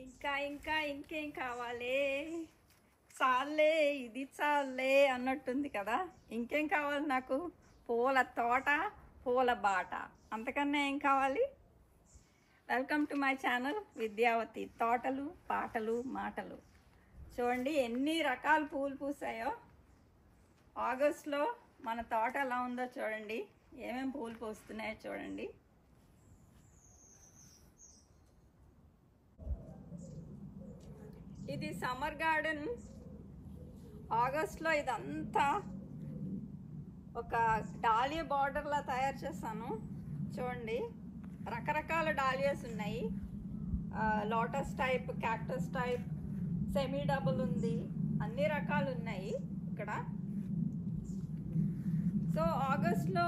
ఇంకా ఇంకా ఇంకేం కావాలి, చాలే ఇది చాలే అన్నట్టుంది కదా. ఇంకేం కావాలి నాకు? పూల తోట, పూల బాట, అంతకన్నా ఏం కావాలి? Welcome to my channel Vidyavati. తోటలు పాటలు మాటలు. చూడండి ఎన్ని రకాల పూలు పూసాయో. ఆగస్టులో మన తోట ఎలా ఉందో చూడండి, ఏమేం పూలు పూస్తున్నాయో చూడండి. ఇది సమ్మర్ గార్డెన్. ఆగస్టులో ఇదంతా ఒక డాలియా బార్డర్లా తయారు చేస్తాను. చూడండి రకరకాల డాలియాస్ ఉన్నాయి. Lotus type, cactus type, semi double ఉంది, అన్ని రకాలు ఉన్నాయి ఇక్కడ. సో ఆగస్టులో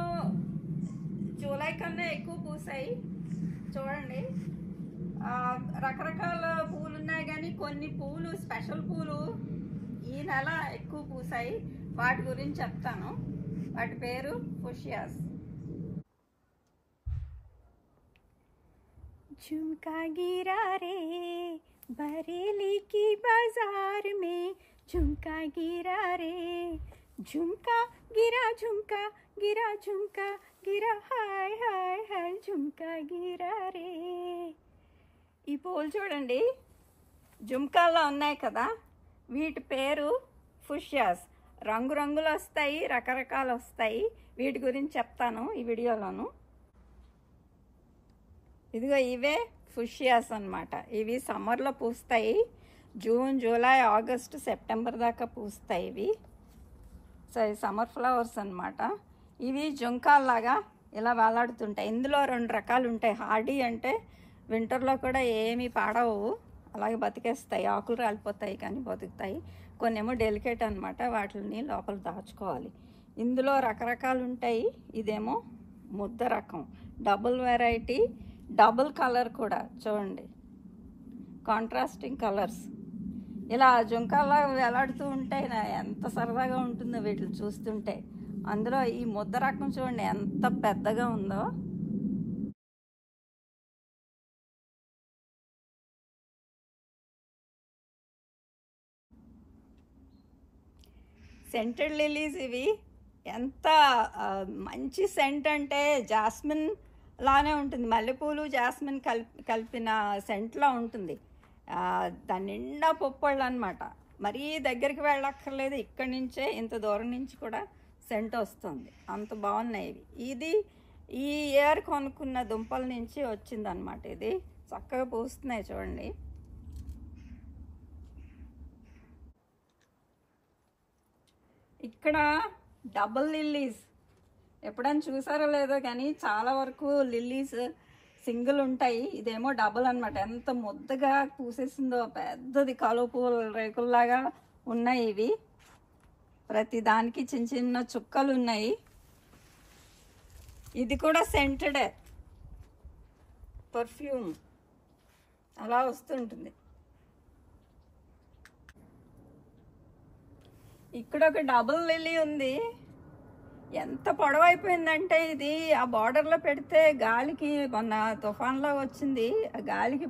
జూలై కన్నా ఎక్కువ పూసాయి. చూడండి రకరకాల పూలు ఉన్నాయి, కానీ కొన్ని పూలు స్పెషల్ పూలు ఈ నెల ఎక్కువ పూసాయి. వాటి గురించి చెప్తాను. వాటి పేరు ఫుషియాస్. झुमका गिरा रे बरेली की बाजार में, झुमका गिरा रे, झुमका गिरा, झुमका गिरा, झुमका गिरा, हाय हाय हाय झुमका गिरा रे. ఈ పూలు చూడండి జుమ్కాల్లో ఉన్నాయి కదా, వీటి పేరు ఫుషియాస్. రంగురంగులు వస్తాయి, రకరకాలు వస్తాయి. వీటి గురించి చెప్తాను ఈ వీడియోలోను. ఇదిగో ఇవే ఫుషియాస్ అన్నమాట. ఇవి సమ్మర్లో పూస్తాయి. జూన్, జూలై, ఆగస్టు, సెప్టెంబర్ దాకా పూస్తాయి ఇవి. సో ఇవి సమ్మర్ ఫ్లవర్స్ అన్నమాట. ఇవి జుంకాల్లాగా ఇలా వేలాడుతుంటాయి. ఇందులో రెండు రకాలు ఉంటాయి. హార్డీ అంటే వింటర్లో కూడా ఏమీ పాడవు, అలాగే బతికేస్తాయి. ఆకులు రాలిపోతాయి కానీ బతుకుతాయి. కొన్ని ఏమో డెలికేట్ అనమాట, వాటిని లోపల దాచుకోవాలి. ఇందులో రకరకాలు ఉంటాయి. ఇదేమో ముద్ద రకం, డబుల్ వెరైటీ, డబుల్ కలర్ కూడా. చూడండి కాంట్రాస్టింగ్ కలర్స్ ఇలా జుంకాల్లో వేలాడుతూ ఉంటాయి. ఎంత సరదాగా ఉంటుందో వీటిని చూస్తుంటే. అందులో ఈ ముద్ద రకం చూడండి ఎంత పెద్దగా ఉందో. సెంటెడ్ లిలీస్ ఇవి. ఎంత మంచి సెంట్ అంటే జాస్మిన్ లానే ఉంటుంది. మల్లెపూలు జాస్మిన్ కలిపిన సెంట్లా ఉంటుంది. దాని నిండా పొప్పళ్ళు అనమాట. మరీ దగ్గరికి వెళ్ళక్కర్లేదు, ఇక్కడి నుంచే ఇంత దూరం నుంచి కూడా సెంట్ వస్తుంది. అంత బాగున్నాయి ఇవి. ఇది ఈ ఇయర్ కొనుక్కున్న దుంపల నుంచి వచ్చిందనమాట. ఇది చక్కగా పూస్తున్నాయి చూడండి. ఇక్కడ డబుల్ లిల్లీస్ ఎప్పుడైనా చూసారో లేదో కానీ చాలా వరకు లిల్లీస్ సింగిల్ ఉంటాయి. ఇదేమో డబుల్ అనమాట. ఎంత ముద్దగా పూసేసిందో, పెద్దది కలువ పూల రేకుల్లాగా ఉన్నాయి ఇవి. ప్రతి దానికి చిన్న చిన్న చుక్కలు ఉన్నాయి. ఇది కూడా సెంటెడే, పర్ఫ్యూమ్ అలా వస్తుంటుంది. ఇక్కడ ఒక డబుల్ లిల్లీ ఉంది. ఎంత పొడవైపోయిందంటే ఇది ఆ బార్డర్లో పెడితే గాలికి, మొన్న తుఫాన్లో వచ్చింది, ఆ గాలికి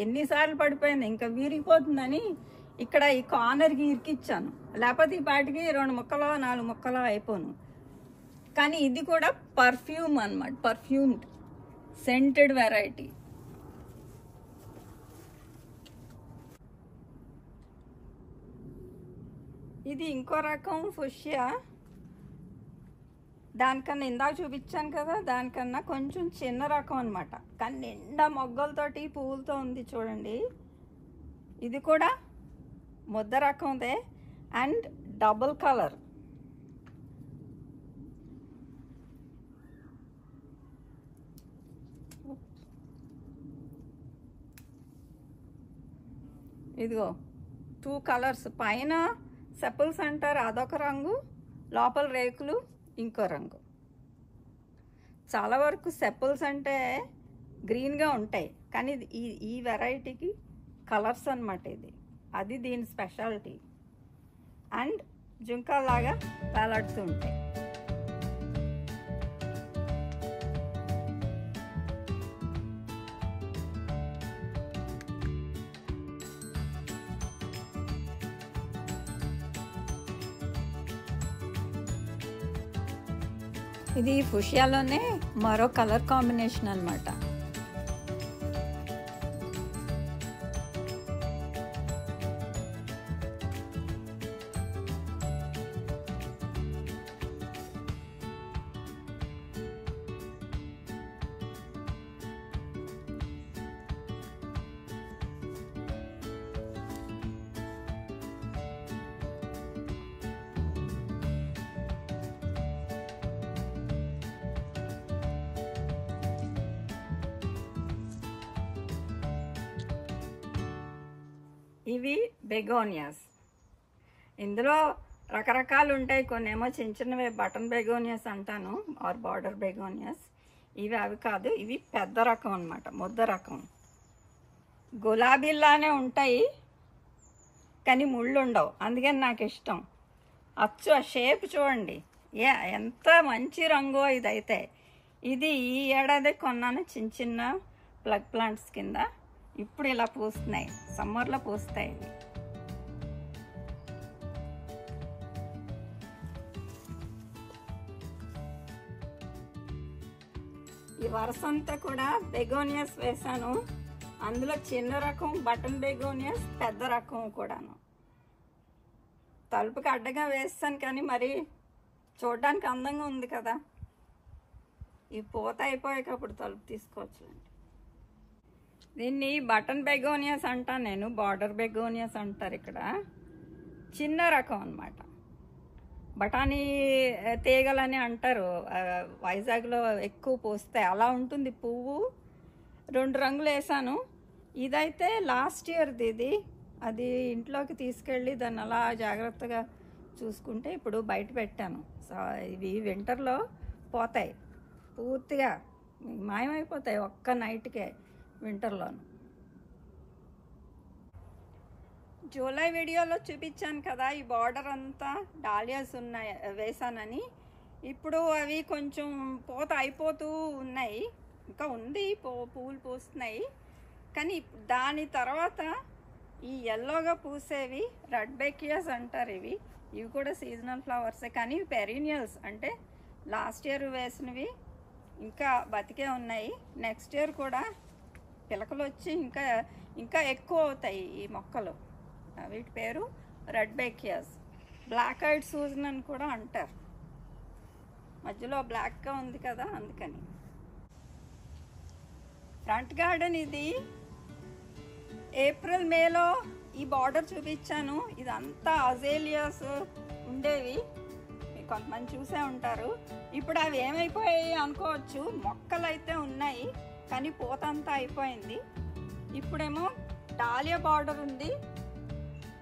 ఎన్నిసార్లు పడిపోయింది, ఇంకా వీరిగిపోతుందని ఇక్కడ ఈ కార్నర్కి ఇరికిచ్చాను. లేకపోతే ఈ పాటికి 2 ముక్కలో 4 ముక్కలో అయిపోను. కానీ ఇది కూడా పర్ఫ్యూమ్ అన్నమాట, పర్ఫ్యూమ్డ్ సెంటెడ్ వెరైటీ. ఇది ఇంకో రకం ఫుషియా. దానికన్నా ఇందాక చూపించాను కదా, దానికన్నా కొంచెం చిన్న రకం అనమాట. కానీ నిండా మొగ్గలతోటి పువ్వులతో ఉంది చూడండి. ఇది కూడా ముద్ద రకందే అండ్ డబుల్ కలర్. ఇదిగో 2 కలర్స్. పైన సెపల్స్ అంటారు, అదొక రంగు, లోపల రేకులు ఇంకో రంగు. చాలా వరకు సెపల్స్ అంటే గ్రీన్గా ఉంటాయి, కానీ ఈ వెరైటీకి కలర్స్ అన్నమాట ఇది. అది దీని స్పెషాలిటీ. అండ్ జుంకాలాగా వేలాడుతూ ఉంటాయి. ఇది ఫుషియాలోనే మరో కలర్ కాంబినేషన్ అన్నమాట. ఇవి బెగోనియాస్. ఇందులో రకరకాలు ఉంటాయి. కొన్నేమో చిన్న చిన్నవి బటన్ బెగోనియాస్ అంటాను, ఆర్ బార్డర్ బెగోనియాస్. ఇవి అవి కాదు, ఇవి పెద్ద రకం అన్నమాట, ముద్ద రకం. గులాబీలానే ఉంటాయి కానీ ముళ్ళు ఉండవు, అందుకని నాకు ఇష్టం. అచ్చు ఆ షేప్ చూడండి, ఎంత మంచి రంగో ఇదైతే. ఇది ఈ ఏడాది కొన్నాను చిన్న చిన్న ప్లగ్ ప్లాంట్స్ కింద. ఇప్పుడు ఇలా పూస్తున్నాయి, సమ్మర్లో పూస్తాయి ఇవి. ఈ వరుస అంతా కూడా బెగోనియాస్ వేసాను. అందులో చిన్న రకం బటన్ బెగోనియాస్, పెద్ద రకం కూడాను. తలుపుకి అడ్డగా వేస్తాను కానీ మరి చూడడానికి అందంగా ఉంది కదా. ఈ పూత అయిపోయాక అప్పుడు తలుపు తీసుకోవచ్చులేండి. దీన్ని బటన్ బెగోనియాస్ అంటాను నేను, బార్డర్ బెగోనియాస్ అంటారు ఇక్కడ. చిన్న రకం అన్నమాట. బఠానీ తీగలని అంటారు, వైజాగ్లో ఎక్కువ పూస్తాయి. అలా ఉంటుంది పువ్వు. 2 రంగులు వేసాను. ఇదైతే లాస్ట్ ఇయర్ది. ఇది అది ఇంట్లోకి తీసుకెళ్ళి దాన్ని అలా జాగ్రత్తగా చూసుకుంటే ఇప్పుడు బయట పెట్టాను. సో ఇవి వింటర్లో పోతాయి, పూర్తిగా మాయమైపోతాయి ఒక్క నైట్కే వింటర్లోను. జూలై వీడియోలో చూపించాను కదా ఈ బార్డర్ అంతా డాలియాస్ ఉన్నాయి వేసానని. ఇప్పుడు అవి కొంచెం పూత అయిపోతూ ఉన్నాయి, ఇంకా ఉంది, పువ్వులు పూస్తున్నాయి. కానీ దాని తర్వాత ఈ ఎల్లోగా పూసేవి రెడ్ బెకియాస్ అంటారు. ఇవి కూడా సీజనల్ ఫ్లవర్సే, కానీ ఇవి పెరీనియల్స్. అంటే లాస్ట్ ఇయర్ వేసినవి ఇంకా బతికే ఉన్నాయి. నెక్స్ట్ ఇయర్ కూడా పిలకలు వచ్చి ఇంకా ఎక్కువ అవుతాయి ఈ మొక్కలు. వీటి పేరు రెడ్ బెకియాస్. బ్లాక్ ఐడ్ సూజన్ అని కూడా అంటారు. మధ్యలో బ్లాక్గా ఉంది కదా, అందుకని. ఫ్రంట్ గార్డెన్ ఇది. ఏప్రిల్ మేలో ఈ బార్డర్ చూపించాను. ఇదంతా అజేలియాస్ ఉండేవి, కొంతమంది చూసే ఉంటారు. ఇప్పుడు అవి ఏమైపోయాయి అనుకోవచ్చు. మొక్కలు అయితే ఉన్నాయి కానీ పూత అంతా అయిపోయింది. ఇప్పుడేమో డాలియా బార్డర్ ఉంది.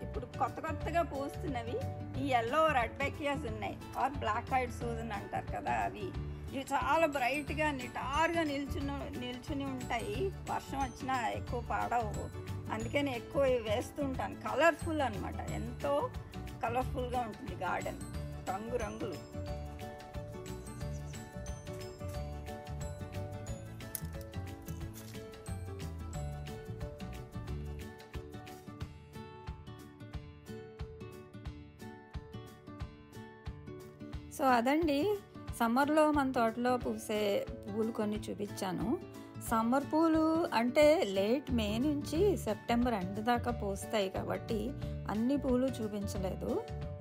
ఇప్పుడు కొత్తగా పూస్తున్నవి ఈ ఎల్లో రెడ్ బెకియాస్ ఉన్నాయి, ఆర్ బ్లాక్ ఐడ్ సూజన్ అంటారు కదా అవి. ఇవి చాలా బ్రైట్గా నిటారుగా నిల్చుని ఉంటాయి. వర్షం వచ్చినా ఎక్కువ పాడవు, అందుకని ఎక్కువ వేస్తుంటాను. కలర్ఫుల్ అనమాట, ఎంతో కలర్ఫుల్గా ఉంటుంది గార్డెన్, రంగులు. సో అదండి, సమ్మర్లో మన తోటలో పూసే పువ్వులు కొన్ని చూపించాను. సమ్మర్ పూలు అంటే లేట్ మే నుంచి సెప్టెంబర్ ఎండ్ దాకా పూస్తాయి కాబట్టి అన్ని పూలు చూపించలేదు.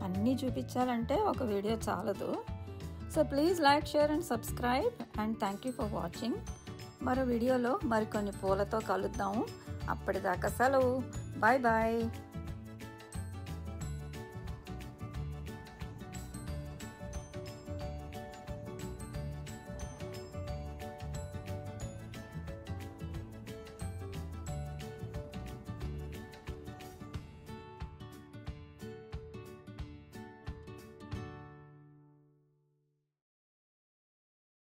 అన్నీ చూపించాలంటే ఒక వీడియో చాలదు. So please like, share and subscribe and thank you for watching. మరో వీడియోలో మరికొన్ని పూలతో కలుద్దాము. అప్పటిదాకా సెలవు. Bye bye.